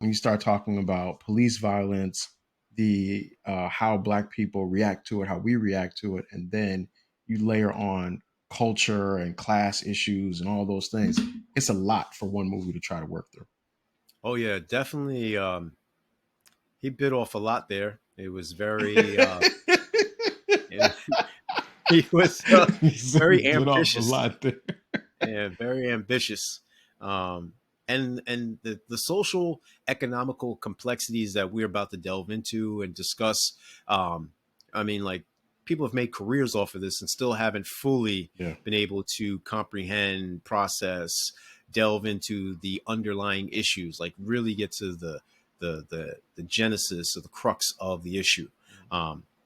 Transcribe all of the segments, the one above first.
when you start talking about police violence, the how black people react to it, how we react to it, and then you layer on culture and class issues and all those things. It's a lot for one movie to try to work through. Oh yeah, definitely. He bit off a lot there. It was very. And he was very Bit off a ambitious lot there. and very ambitious. Um, and the social economical complexities that we're about to delve into and discuss. Um, I mean, like people have made careers off of this and still haven't fully Yeah, been able to comprehend, process, delve into the underlying issues, like really get to the genesis or the crux of the issue.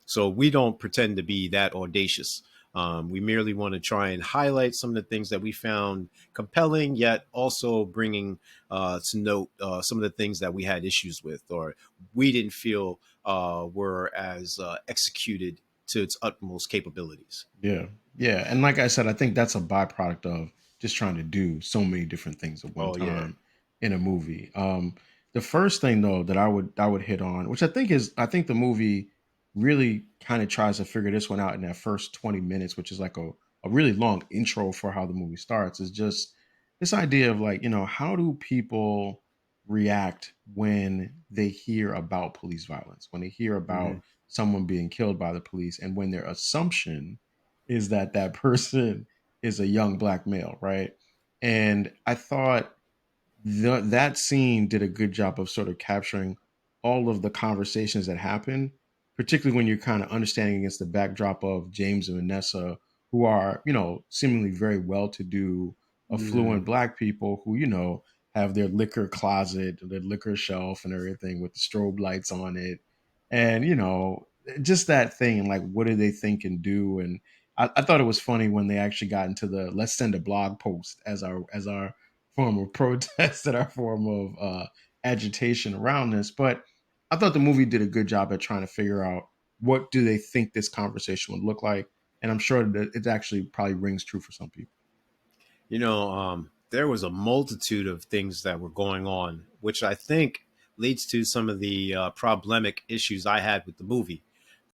So we don't pretend to be that audacious. We merely want to try and highlight some of the things that we found compelling, yet also bringing to note some of the things that we had issues with or we didn't feel were as executed to its utmost capabilities. yeah, yeah. And like I said, I think that's a byproduct of just trying to do so many different things at one Oh yeah. time in a movie. The first thing though that I would hit on, which I think the movie really kind of tries to figure this one out in that first 20 minutes, which is like a really long intro for how the movie starts, is just this idea of like, how do people react when they hear about police violence, when they hear Hmm. about someone being killed by the police, and when their assumption is that that person is a young black male, right? And I thought that scene did a good job of sort of capturing all of the conversations that happen, particularly when you're kind of understanding against the backdrop of James and Vanessa, who are, seemingly very well to do, affluent Mm. black people who, have their liquor closet, their liquor shelf and everything with the strobe lights on it. And, just that thing, like, what do they think and do? And I thought it was funny when they actually got into the let's send a blog post as our form of protest and our form of agitation around this. But I thought the movie did a good job at trying to figure out what do they think this conversation would look like, and I'm sure that it actually probably rings true for some people. There was a multitude of things that were going on, which I think leads to some of the problematic issues I had with the movie.